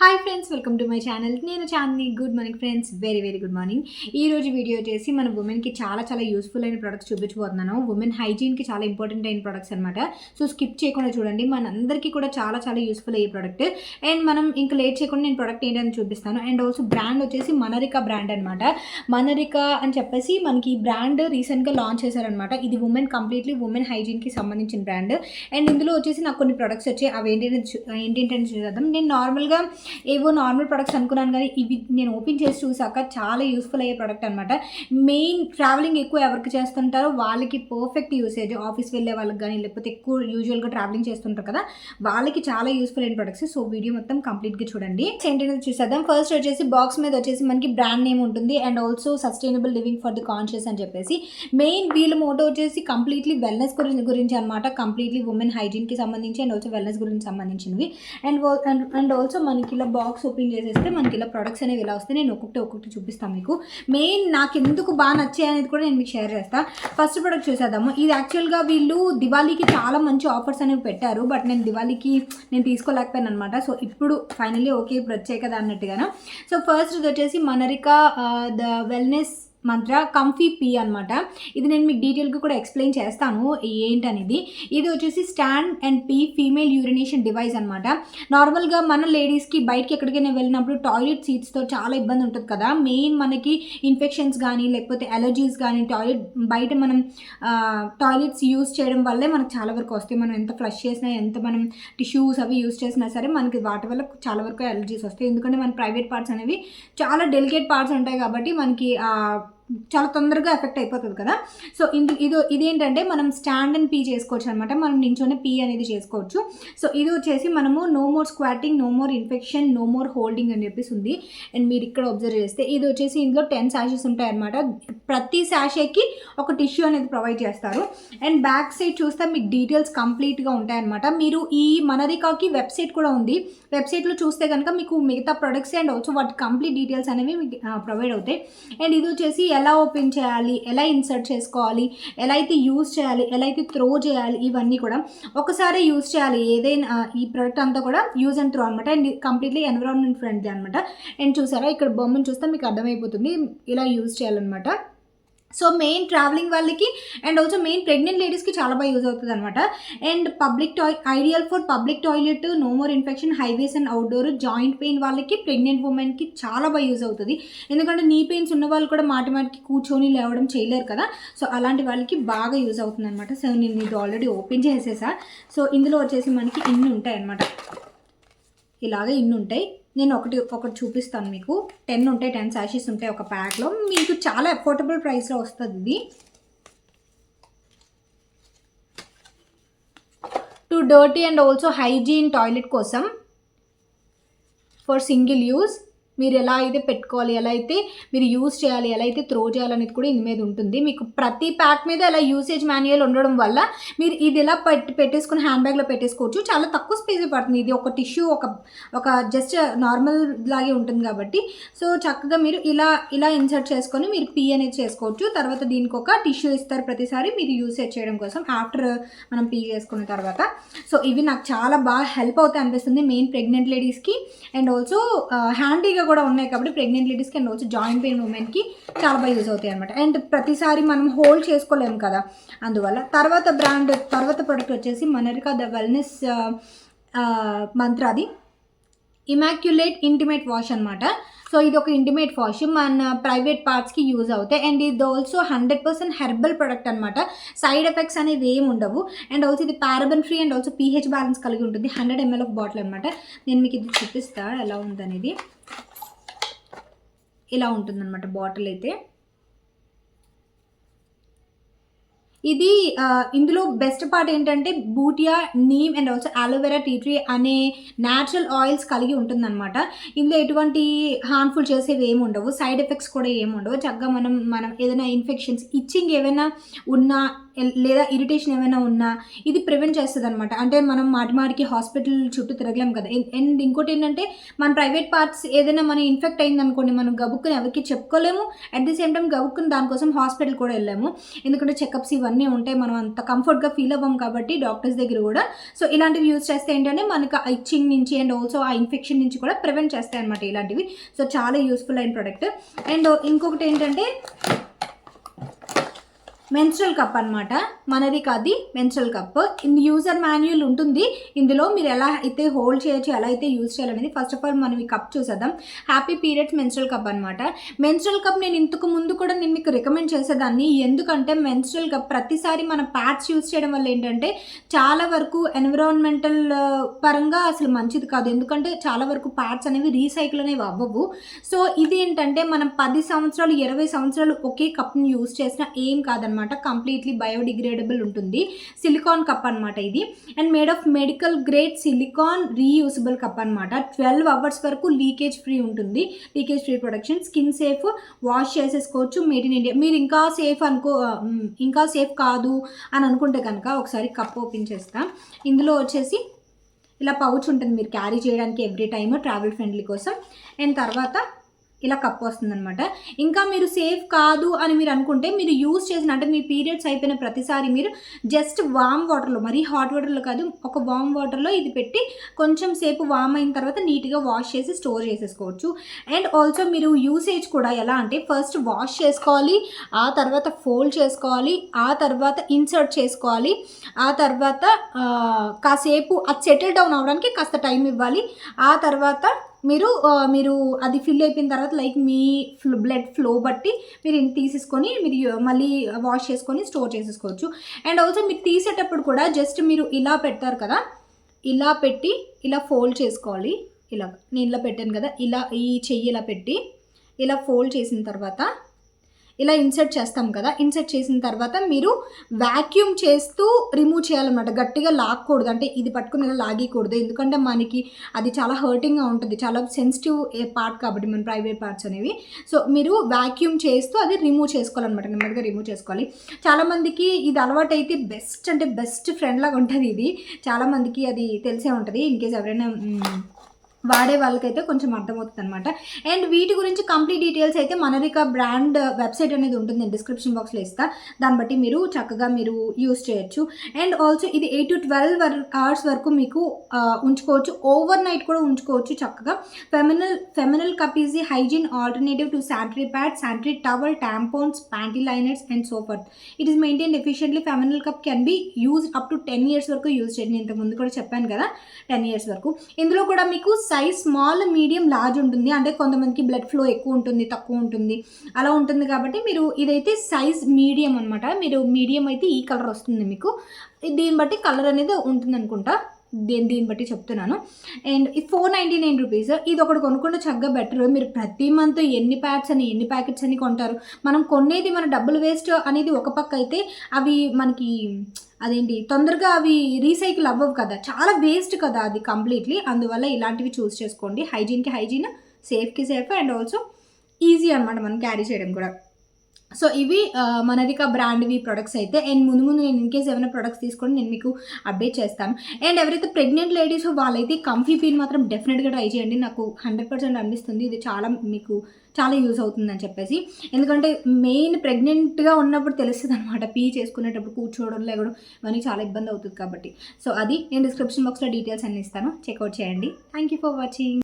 Hi friends, welcome to my channel. నేను Chandini. Good morning friends, very good morning. ఈ రోజు video వచ్చేసి మన ఉమెన్కి చాలా యూస్ఫుల్ అయిన ప్రొడక్ట్స్ చూపించబోతున్నాను. ఉమెన్ హైజీన్కి చాలా ఇంపార్టెంట్ అయిన ప్రొడక్ట్స్ అనమాట. సో స్కిప్ చేయకుండా చూడండి, మనందరికీ కూడా చాలా యూస్ఫుల్ అయ్యే ప్రొడక్ట్. అండ్ మనం ఇంకా లేట్ చేయకుండా నేను ప్రొడక్ట్ ఏంటని చూపిస్తాను. అండ్ ఆల్సో బ్రాండ్ వచ్చేసి మనరికా బ్రాండ్ అనమాట. మనరికా అని చెప్పేసి మనకి ఈ బ్రాండ్ రీసెంట్గా లాంచ్ చేశారనమాట. ఇది కంప్లీట్లీ ఉమెన్ హైజీన్కి సంబంధించిన బ్రాండ్. అండ్ ఇందులో వచ్చేసి నాకు కొన్ని ప్రొడక్ట్స్ వచ్చాయి. అవి ఏంటంటే చూద్దాం. నేను నార్మల్గా ఏవో నార్మల్ ప్రొడక్ట్స్ అనుకున్నాను, కానీ ఇవి నేను ఓపెన్ చేసి చూసాక చాలా యూస్ఫుల్ అయ్యే ప్రొడక్ట్ అనమాట. మెయిన్ ట్రావెలింగ్ ఎక్కువ ఎవరికి చేస్తుంటారో వాళ్ళకి పర్ఫెక్ట్ యూసేజ్. ఆఫీస్ వెళ్ళే వాళ్ళకి కానీ, లేకపోతే ఎక్కువ యూజువల్గా ట్రావెలింగ్ చేస్తుంటారు కదా, వాళ్ళకి చాలా యూస్ఫుల్ అయిన ప్రొడక్ట్స్. సో వీడియో మొత్తం కంప్లీట్గా చూడండి. ఏంటంటే చూసేద్దాం. ఫస్ట్ వచ్చేసి బాక్స్ మీద వచ్చేసి మనకి బ్రాండ్ నేమ్ ఉంటుంది. And also sustainable living for the conscious అని చెప్పేసి మెయిన్ వీళ్ళ మోటో వచ్చేసి కంప్లీట్లీ వెల్నెస్ గురించి అనమాట. కంప్లీట్లీ ఉమెన్ హైజీన్కి సంబంధించి అండ్ ఆల్సో వెల్నెస్ గురించి సంబంధించినవి. అండ్ ఆల్సో మనకి ఇలా బాక్స్ ఓపెన్ చేసేస్తే మనకి ఇలా ప్రొడక్ట్స్ అనేవి ఇలా వస్తాయి. నేను ఒక్కొక్కటి చూపిస్తాను మీకు. మెయిన్ నాకు ఎందుకు బాగా నచ్చాయి అనేది కూడా నేను మీకు షేర్ చేస్తాను. ఫస్ట్ ప్రొడక్ట్ చూసేద్దాము. ఇది యాక్చువల్గా వీళ్ళు దివాళీకి చాలా మంచి ఆఫర్స్ అనేవి పెట్టారు, బట్ నేను దివాళీకి తీసుకోలేకపోయాను అనమాట. సో ఇప్పుడు ఫైనల్లీ ఓకే, ఇప్పుడు వచ్చాయి కదా అన్నట్టుగాను. సో ఫస్ట్ ఇది వచ్చేసి మనరికా the wellness Mantra comfy P అనమాట. ఇది నేను మీకు డీటెయిల్గా కూడా ఎక్స్ప్లెయిన్ చేస్తాను ఏంటనేది. ఇది వచ్చేసి stand and P female urination device అనమాట. నార్మల్గా మన లేడీస్కి బయటకి ఎక్కడికైనా వెళ్ళినప్పుడు టాయిలెట్ సీట్స్తో చాలా ఇబ్బంది ఉంటుంది కదా. మెయిన్ మనకి ఇన్ఫెక్షన్స్ కానీ, లేకపోతే అలర్జీస్ కానీ, బయట మనం టాయిలెట్స్ యూస్ చేయడం వల్లే మనకు చాలా వరకు వస్తాయి. మనం ఎంత ఫ్లష్ చేసినా, ఎంత మనం టిష్యూస్ అవి యూస్ చేసినా సరే మనకి వాటి వల్ల చాలా వరకు అలర్జీస్ వస్తాయి. ఎందుకంటే మన ప్రైవేట్ పార్ట్స్ అనేవి చాలా డెలికేట్ పార్ట్స్ ఉంటాయి కాబట్టి మనకి చాలా తొందరగా ఎఫెక్ట్ అయిపోతుంది కదా. సో ఇదేంటంటే మనం స్టాండ్ అండ్ పీ చేసుకోవచ్చు అనమాట. మనం నించోనే పీ అనేది చేసుకోవచ్చు. సో ఇది వచ్చేసి మనము no more squatting, no more infection, no more holding అని చెప్పేసి ఉంది. అండ్ మీరు ఇక్కడ అబ్జర్వ్ చేస్తే ఇది వచ్చేసి ఇందులో 10 శాషెస్ ఉంటాయి అనమాట. ప్రతి శాషేకి ఒక టిష్యూ అనేది ప్రొవైడ్ చేస్తారు. అండ్ బ్యాక్ సైడ్ చూస్తే మీకు డీటెయిల్స్ కంప్లీట్గా ఉంటాయన్నమాట. మీరు ఈ మనరికాకి వెబ్సైట్ కూడా ఉంది. వెబ్సైట్లో చూస్తే కనుక మీకు మిగతా ప్రొడక్ట్స్ అండ్ ఆల్సో వాటి కంప్లీట్ డీటెయిల్స్ అనేవి మీకు ప్రొవైడ్ అవుతాయి. అండ్ ఇది వచ్చేసి ఎలా ఓపెన్ చేయాలి, ఎలా ఇన్సర్ట్ చేసుకోవాలి, ఎలా అయితే యూజ్ చేయాలి, ఎలా అయితే త్రో చేయాలి, ఇవన్నీ కూడా ఒకసారి యూజ్ చేయాలి. ఏదైనా ఈ ప్రోడక్ట్ అంతా కూడా యూజ్ అండ్ త్రో అనమాట. అండ్ కంప్లీట్లీ ఎన్విరాన్మెంట్ ఫ్రెండ్లీ అనమాట. అండ్ చూసారా, ఇక్కడ బొమ్మను చూస్తే మీకు అర్థమైపోతుంది ఇలా యూజ్ చేయాలన్నమాట. సో మెయిన్ ట్రావెలింగ్ వాళ్ళకి అండ్ ఆల్సో మెయిన్ ప్రెగ్నెంట్ లేడీస్కి చాలా బాగా యూజ్ అవుతుంది అనమాట. And ideal for public toilet, no more infection, highways and outdoor, joint pain వాళ్ళకి, ప్రెగ్నెంట్ ఉమెన్కి చాలా బాగా యూజ్ అవుతుంది. ఎందుకంటే నీ పెయిన్స్ ఉన్న వాళ్ళు కూడా మాటికి కూర్చొని లేవడం చేయలేరు కదా. సో అలాంటి వాళ్ళకి బాగా యూజ్ అవుతుంది అనమాట. సో నేను ఇది ఆల్రెడీ ఓపెన్ చేసేసా. సో ఇందులో వచ్చేసి మనకి ఇన్ని ఉంటాయి అనమాట. ఇలాగే ఇన్ని ఉంటాయి. నేను ఒకటి చూపిస్తాను మీకు. 10 ఉంటాయి, 10 శాషెస్ ఉంటాయి ఒక ప్యాక్లో. మీకు చాలా అఫోర్డబుల్ ప్రైస్లో వస్తుంది ఇది. To dirty and also hygiene toilet కోసం, ఫర్ సింగిల్ యూజ్, మీరు ఎలా అయితే పెట్టుకోవాలి, ఎలా అయితే మీరు యూజ్ చేయాలి, ఎలా అయితే త్రో చేయాలనేది కూడా ఇందు మీద ఉంటుంది. మీకు ప్రతి ప్యాక్ మీద అలా యూసేజ్ మాన్యువల్ ఉండడం వల్ల మీరు ఇది ఎలా పెట్టేసుకుని హ్యాండ్ బ్యాగ్లో పెట్టేసుకోవచ్చు. చాలా తక్కువ స్పేస్ పడుతుంది. ఇది ఒక టిష్యూ ఒక జస్ట్ నార్మల్ లాగే ఉంటుంది కాబట్టి సో చక్కగా మీరు ఇలా ఇన్సర్ట్ చేసుకొని మీరు పీ అనేది చేసుకోవచ్చు. తర్వాత దీనికి ఒక టిష్యూ ఇస్తారు ప్రతిసారి మీరు యూసేజ్ చేయడం కోసం ఆఫ్టర్ మనం పీ చేసుకున్న తర్వాత. సో ఇవి నాకు చాలా బాగా హెల్ప్ అవుతాయి అనిపిస్తుంది మెయిన్ ప్రెగ్నెంట్ లేడీస్కి. అండ్ ఆల్సో హ్యాండీగా కూడా ఉన్నాయి కాబట్టి ప్రెగ్నెంట్ లేడీస్కి అండ్ ఆల్సో జాయింట్ పెయిన్ ఉమెన్కి చాలా బాగా యూజ్ అవుతాయి అనమాట. అండ్ ప్రతిసారి మనం హోల్డ్ చేసుకోలేము కదా, అందువల్ల. తర్వాత ప్రోడక్ట్ వచ్చేసి మనరికా ద వెల్నెస్ మంత్రాది ఇమాక్యులేట్ ఇంటిమేట్ వాష్ అనమాట. సో ఇది ఒక ఇంటిమేట్ వాష్, మన ప్రైవేట్ పార్ట్స్కి యూజ్ అవుతాయి. అండ్ ఇది ఆల్సో 100% హెర్బల్ ప్రొడక్ట్ అనమాట. సైడ్ ఎఫెక్ట్స్ అనేవి ఏమి ఉండవు. అండ్ ఆల్సో ఇది paraben free and also pH balance కలిగి ఉంటుంది. 100 ml ఆఫ్ బాటిల్ అనమాట. నేను మీకు ఇది చూపిస్తాను ఎలా ఉందనేది. ఇలా ఉంటుందన్నమాట బాటిల్ అయితే. ఇది ఇందులో బెస్ట్ పార్ట్ ఏంటంటే బూటియా, neem and also aloe vera, tea tree అనే న్యాచురల్ ఆయిల్స్ కలిగి ఉంటుందన్నమాట. ఇందులో ఎటువంటి హార్మ్ఫుల్ చేసేవి ఏమి ఉండవు, సైడ్ ఎఫెక్ట్స్ కూడా ఏమి ఉండవు. చక్కగా మనం ఏదైనా ఇన్ఫెక్షన్స్, ఇచ్చింగ్ ఏమైనా ఉన్నా లేదా ఇరిటేషన్ ఏమైనా ఉన్నా ఇది ప్రివెంట్ చేస్తుంది అనమాట. అంటే మనం మాటికి హాస్పిటల్ చుట్టూ తిరగలేం కదా. అండ్ ఇంకోటి ఏంటంటే మన ప్రైవేట్ పార్ట్స్ ఏదైనా మన ఇన్ఫెక్ట్ అయింది అనుకోండి, మనం గబుక్కుని ఎవరికి చెప్పుకోలేము. అట్ ది సేమ్ టైం గబుక్కుని దానికోసం హాస్పిటల్ కూడా వెళ్ళాము, ఎందుకంటే చెకప్స్ ఇవన్నీ ఇవన్నీ ఉంటాయి, మనం అంత కంఫర్ట్గా ఫీల్ అవ్వం కాబట్టి డాక్టర్స్ దగ్గర కూడా. సో ఇలాంటివి యూజ్ చేస్తే ఏంటంటే మనకు ఆ ఇచ్చింగ్ నుంచి అండ్ ఆల్సో ఆ ఇన్ఫెక్షన్ నుంచి కూడా ప్రివెంట్ చేస్తాయి అనమాట ఇలాంటివి. సో చాలా యూస్ఫుల్ అయిన ప్రోడక్ట్. అండ్ ఇంకొకటి ఏంటంటే మెన్స్ట్రల్ కప్ అనమాట, మనది కాదు మెన్స్ట్రల్ కప్. యూజర్ మాన్యువల్ ఉంటుంది ఇందులో, మీరు ఎలా అయితే హోల్డ్ చేయొచ్చు, ఎలా అయితే యూజ్ చేయాలనేది. ఫస్ట్ ఆఫ్ ఆల్ మనం ఈ కప్ చూసేద్దాం. హ్యాపీ పీరియడ్స్ మెన్స్ట్రల్ కప్ అనమాట. మెన్స్ట్రల్ కప్ నేను ఇంతకు ముందు కూడా నేను మీకు రికమెండ్ చేసేదాన్ని, ఎందుకంటే మెన్స్ట్రల్ కప్ ప్రతిసారి మన ప్యాడ్స్ యూజ్ చేయడం వల్ల ఏంటంటే చాలా వరకు ఎన్విరాన్మెంటల్ పరంగా అసలు మంచిది కాదు, ఎందుకంటే చాలా వరకు ప్యాడ్స్ అనేవి రీసైకిల్ అనేవి అవ్వవు. సో ఇది ఏంటంటే మనం 10 సంవత్సరాలు 20 సంవత్సరాలు ఒకే కప్ని యూజ్ చేసినా ఏం కాదనమాట, కంప్లీట్లీ బయోడిగ్రేడబుల్ ఉంటుంది. సిలికాన్ కప్ అనమాట ఇది. And made of medical grade silicon reusable cup అనమాట. 12 అవర్స్ వరకు లీకేజ్ ఫ్రీ ఉంటుంది, leakage free production, skin safe, wash చేసేసుకోవచ్చు, మేడ్ ఇన్ ఇండియా. మీరు ఇంకా సేఫ్ కాదు అని అనుకుంటే కనుక ఒకసారి కప్ ఓపెన్ చేస్తాం. ఇందులో వచ్చేసి ఇలా పౌచ్ ఉంటుంది మీరు క్యారీ చేయడానికి ఎవ్రీ టైమ్ ట్రావెల్ ఫ్రెండ్లీ కోసం. అండ్ తర్వాత ఇలా కప్ వస్తుందన్నమాట. ఇంకా మీరు సేఫ్ కాదు అని మీరు అనుకుంటే మీరు యూజ్ చేసిన, అంటే మీ పీరియడ్స్ అయిపోయిన ప్రతిసారి మీరు జస్ట్ వామ్ వాటర్లో, మరీ హాట్ వాటర్లో కాదు, ఒక వామ్ వాటర్లో ఇది పెట్టి కొంచెం సేపు వామ్ అయిన తర్వాత నీట్గా వాష్ చేసి స్టోర్ చేసేసుకోవచ్చు. అండ్ ఆల్సో మీరు యూసేజ్ కూడా ఎలా అంటే ఫస్ట్ వాష్ చేసుకోవాలి, ఆ తర్వాత ఫోల్డ్ చేసుకోవాలి, ఆ తర్వాత ఇన్సర్ట్ చేసుకోవాలి, ఆ తర్వాత కాసేపు అది సెటిల్ డౌన్ అవ్వడానికి కాస్త టైం ఇవ్వాలి. ఆ తర్వాత మీరు అది ఫిల్ అయిపోయిన తర్వాత లైక్ మీ బ్లడ్ ఫ్లో బట్టి మీరు తీసేసుకొని మీరు మళ్ళీ వాష్ చేసుకొని స్టోర్ చేసేసుకోవచ్చు. అండ్ ఆల్సో మీరు తీసేటప్పుడు కూడా జస్ట్ మీరు ఇలా పెడతారు కదా, ఇలా పెట్టి ఇలా ఫోల్డ్ చేసుకోవాలి. ఇలా నేను ఇలా పెట్టాను కదా, ఇలా ఈ చెయ్యి ఇలా పెట్టి ఇలా ఫోల్డ్ చేసిన తర్వాత ఇలా ఇన్సర్ట్ చేస్తాం కదా, ఇన్సర్ట్ చేసిన తర్వాత మీరు వ్యాక్యూమ్ చేస్తూ రిమూవ్ చేయాలన్నమాట. గట్టిగా లాక్కూడదు, అంటే ఇది పట్టుకుని ఇలా లాగకూడదు, ఎందుకంటే మనకి అది చాలా హర్టింగ్గా ఉంటుంది, చాలా సెన్సిటివ్ పార్ట్ కాబట్టి మన ప్రైవేట్ పార్ట్స్ అనేవి. సో మీరు వ్యాక్యూమ్ చేస్తూ అది రిమూవ్ చేసుకోవాలన్నమాట, నెమ్మదిగా రిమూవ్ చేసుకోవాలి. చాలామందికి ఇది అలవాటు అయితే బెస్ట్, అంటే బెస్ట్ ఫ్రెండ్ లాగా ఉంటుంది ఇది, చాలామందికి అది తెలిసే ఉంటుంది. ఇన్ కేస్ ఎవరైనా వాడే వాళ్ళకైతే కొంచెం అర్థమవుతుంది అనమాట. అండ్ వీటి గురించి కంప్లీట్ డీటెయిల్స్ అయితే మనరిక బ్రాండ్ వెబ్సైట్ అనేది ఉంటుంది, నేను డిస్క్రిప్షన్ బాక్స్లో ఇస్తా, దాన్ని బట్టి మీరు చక్కగా మీరు యూస్ చేయొచ్చు. అండ్ ఆల్సో ఇది 8 to 12 hours వరకు మీకు ఉంచుకోవచ్చు, ఓవర్ నైట్ కూడా ఉంచుకోవచ్చు చక్కగా. Feminal cup is the hygiene alternative to sanitary pad, sanitary towel, tampons, panty liners and so forth. It is maintain efficiently. Feminal cup can be use up to 10 years వరకు use చేయండి, నేను ఇంతకు ముందు కూడా చెప్పాను కదా 10 years వరకు. ఇందులో కూడా మీకు సైజ్ స్మాల్, మీడియం, లార్జ్ ఉంటుంది, అంటే కొంతమందికి బ్లడ్ ఫ్లో ఎక్కువ ఉంటుంది, తక్కువ ఉంటుంది, అలా ఉంటుంది కాబట్టి మీరు ఇదైతే సైజ్ మీడియం అనమాట. మీరు మీడియం అయితే ఈ కలర్ వస్తుంది మీకు, దీన్ని బట్టి కలర్ అనేది ఉంటుంది అనుకుంటా, దీన్ని బట్టి చెప్తున్నాను. అండ్ ఇది 499 rupees. ఇది ఒకటి కొనుక్కుంటే చక్కగా బెటర్. మీరు ప్రతి మంత్ ఎన్ని ప్యాడ్స్ అని ఎన్ని ప్యాకెట్స్ అని కొంటారు, మనం కొనేది మన డబ్బులు వేస్ట్ అనేది ఒక పక్క అయితే, అవి మనకి అదేంటి తొందరగా అవి రీసైకిల్ అవ్వవు కదా, చాలా వేస్ట్ కదా అది కంప్లీట్లీ. అందువల్ల ఇలాంటివి చూస్ చేసుకోండి, హైజీన్కి హైజీన్, సేఫ్కి సేఫ్, అండ్ ఆల్సో ఈజీ అనమాట మనం క్యారీ చేయడం కూడా. సో ఇవి మనరిక బ్రాండ్వి ప్రొడక్ట్స్ అయితే. అండ్ ముందు నేను ఇన్కేస్ ఏమైనా ప్రొడక్ట్స్ తీసుకొని నేను మీకు అప్డేట్ చేస్తాను. అండ్ ఎవరైతే ప్రెగ్నెంట్ లేడీస్ వాళ్ళైతే కంఫీ పీల్ మాత్రం డెఫినెట్గా ట్రై చేయండి, నాకు 100% అనిపిస్తుంది ఇది మీకు చాలా యూజ్ అవుతుందని చెప్పేసి. ఎందుకంటే మెయిన్ ప్రెగ్నెంట్గా ఉన్నప్పుడు తెలుస్తుంది అనమాట, పీ చేసుకునేటప్పుడు కూర్చోవడం లేవడం ఇవన్నీ చాలా ఇబ్బంది అవుతుంది కాబట్టి. సో అది నేను డిస్క్రిప్షన్ బాక్స్లో డీటెయిల్స్ అన్ని ఇస్తాను, చెక్అవుట్ చేయండి. Thank you for watching.